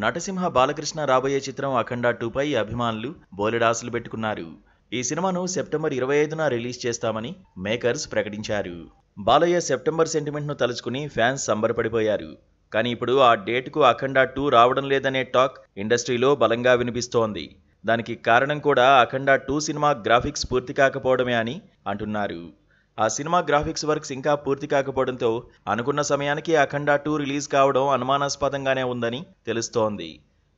నటసింహ బాలకృష్ణ రాబోయే చిత్రం అఖండ 2పై అభిమానులు బోలెడాసులు పెట్టుకున్నారు. ఈ సినిమాను సెప్టెంబర్ 25న రిలీజ్ చేస్తామని మేకర్స్ ప్రకటించారు. బాలయ్య సెప్టెంబర్ సెంటిమెంట్ను తలుచుకుని ఫ్యాన్స్ సంబరపడిపోయారు. కానీ ఇప్పుడు ఆ డేట్కు అఖండ 2 రావడం లేదనే టాక్ ఇండస్ట్రీలో బలంగా వినిపిస్తోంది. దానికి కారణం కూడా అఖండ 2 సినిమా గ్రాఫిక్స్ పూర్తి కాకపోవడమే అని అంటున్నారు. ఆ సినిమా గ్రాఫిక్స్ వర్క్స్ ఇంకా పూర్తి కాకపోవడంతో అనుకున్న సమయానికి అఖండ 2 రిలీజ్ కావడం అనుమానాస్పదంగానే ఉందని తెలుస్తోంది.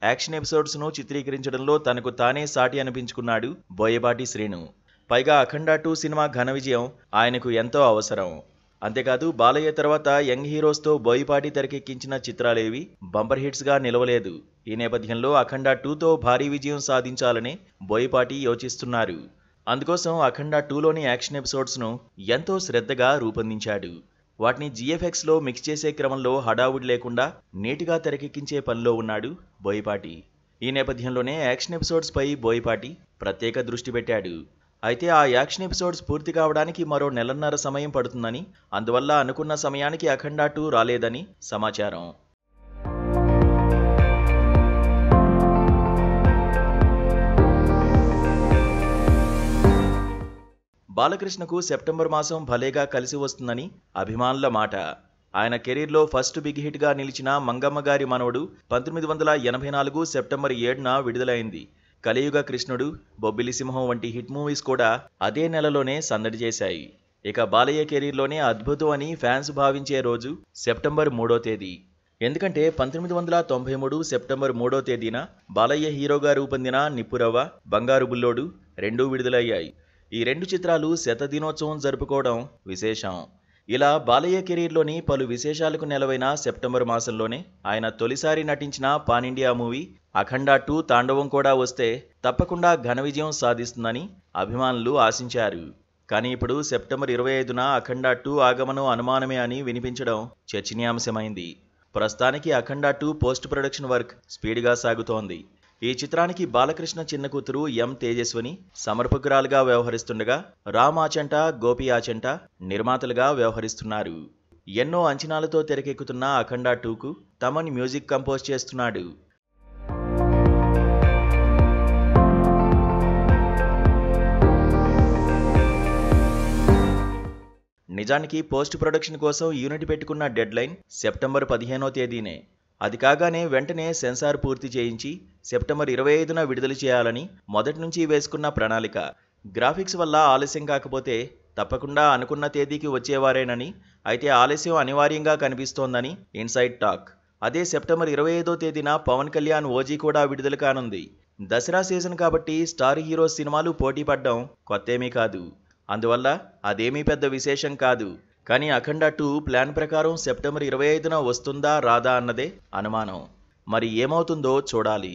యాక్షన్ ఎపిసోడ్స్ను చిత్రీకరించడంలో తనకు తానే సాటి అనిపించుకున్నాడు బోయపాటి శ్రీను. పైగా అఖండ 2 సినిమా ఘన విజయం ఆయనకు ఎంతో అవసరం. అంతేకాదు బాలయ్య తర్వాత యంగ్ హీరోస్తో బోయపాటి తెరకెక్కించిన చిత్రాలేవి బంపర్ హిట్స్గా నిలవలేదు. ఈ నేపథ్యంలో అఖండ 2తో భారీ విజయం సాధించాలని బోయపాటి యోచిస్తున్నారు. అందుకోసం అఖండ 2లోని యాక్షన్ ఎపిసోడ్స్ను ఎంతో శ్రద్ధగా రూపొందించాడు. వాటిని GFXలో మిక్స్ చేసే క్రమంలో హడావుడి లేకుండా నీట్గా తెరకెక్కించే పనిలో ఉన్నాడు బోయపాటి. ఈ నేపథ్యంలోనే యాక్షన్ ఎపిసోడ్స్పై బోయపాటి ప్రత్యేక దృష్టి పెట్టాడు. అయితే ఆ యాక్షన్ ఎపిసోడ్స్ పూర్తి కావడానికి మరో నెలన్నర సమయం పడుతుందని, అందువల్ల అనుకున్న సమయానికి అఖండ 2 రాలేదని సమాచారం. బాలకృష్ణకు సెప్టెంబర్ మాసం భలేగా కలిసి వస్తుందని అభిమానుల మాట. ఆయన కెరీర్లో ఫస్ట్ బిగ్ హిట్గా నిలిచిన మంగమ్మ గారి మనవడు 1984 సెప్టెంబర్ 7న విడుదలైంది. కలియుగ కృష్ణుడు, బొబ్బిలి సింహం వంటి హిట్ మూవీస్ కూడా అదే నెలలోనే సందడి చేశాయి. ఇక బాలయ్య కెరీర్లోనే అద్భుతం అని ఫ్యాన్స్ భావించే రోజు సెప్టెంబర్ 3వ తేదీ. ఎందుకంటే 1993 సెప్టెంబర్ 3వ తేదీన బాలయ్య హీరోగా రూపొందిన నిప్పురవ్వ, బంగారు బుల్లోడు రెండూ విడుదలయ్యాయి. ఈ రెండు చిత్రాలు శతదినోత్సవం జరుపుకోవడం విశేషం. ఇలా బాలయ్య కెరీర్లోని పలు విశేషాలకు నెలవైన సెప్టెంబర్ మాసంలోనే ఆయన తొలిసారి నటించిన పాన్ ఇండియా మూవీ అఖండ 2 తాండవం కూడా వస్తే తప్పకుండా ఘన విజయం సాధిస్తుందని అభిమానులు ఆశించారు. కానీ ఇప్పుడు సెప్టెంబర్ 25న అఖండ 2 ఆగమనం అనుమానమే అని వినిపించడం చర్చనీయాంశమైంది. ప్రస్తుతానికి అఖండ 2 పోస్ట్ ప్రొడక్షన్ వర్క్ స్పీడ్గా సాగుతోంది. ఈ చిత్రానికి బాలకృష్ణ చిన్న కూతురు ఎం తేజస్విని సమర్పకురాలుగా వ్యవహరిస్తుండగా రామ్ ఆచంట, గోపి ఆచంట నిర్మాతలుగా వ్యవహరిస్తున్నారు. ఎన్నో అంచనాలతో తెరకెక్కుతున్న అఖండ 2కు తమన్ మ్యూజిక్ కంపోజ్ చేస్తున్నాడు. నిజానికి పోస్ట్ ప్రొడక్షన్ కోసం యూనిట్ పెట్టుకున్న డెడ్లైన్ సెప్టెంబర్ 15వ తేదీనే. అది కాగానే వెంటనే సెన్సార్ పూర్తి చేయించి సెప్టెంబర్ 25న విడుదల చేయాలని మొదటి నుంచి వేసుకున్న ప్రణాళిక. గ్రాఫిక్స్ వల్ల ఆలస్యం కాకపోతే తప్పకుండా అనుకున్న తేదీకి వచ్చేవారేనని, అయితే ఆలస్యం అనివార్యంగా కనిపిస్తోందని ఇన్సైడ్ టాక్. అదే సెప్టెంబర్ 25వ తేదీన పవన్ కళ్యాణ్ ఓజీ కూడా విడుదల కానుంది. దసరా సీజన్ కాబట్టి స్టార్ హీరో సినిమాలు పోటీ పడ్డం కొత్తేమీ కాదు. అందువల్ల అదేమీ పెద్ద విశేషం కాదు. కానీ అఖండ 2 ప్లాన్ ప్రకారం సెప్టెంబర్ 25న వస్తుందా రాదా అన్నదే అనుమానం. మరి ఏమవుతుందో చూడాలి.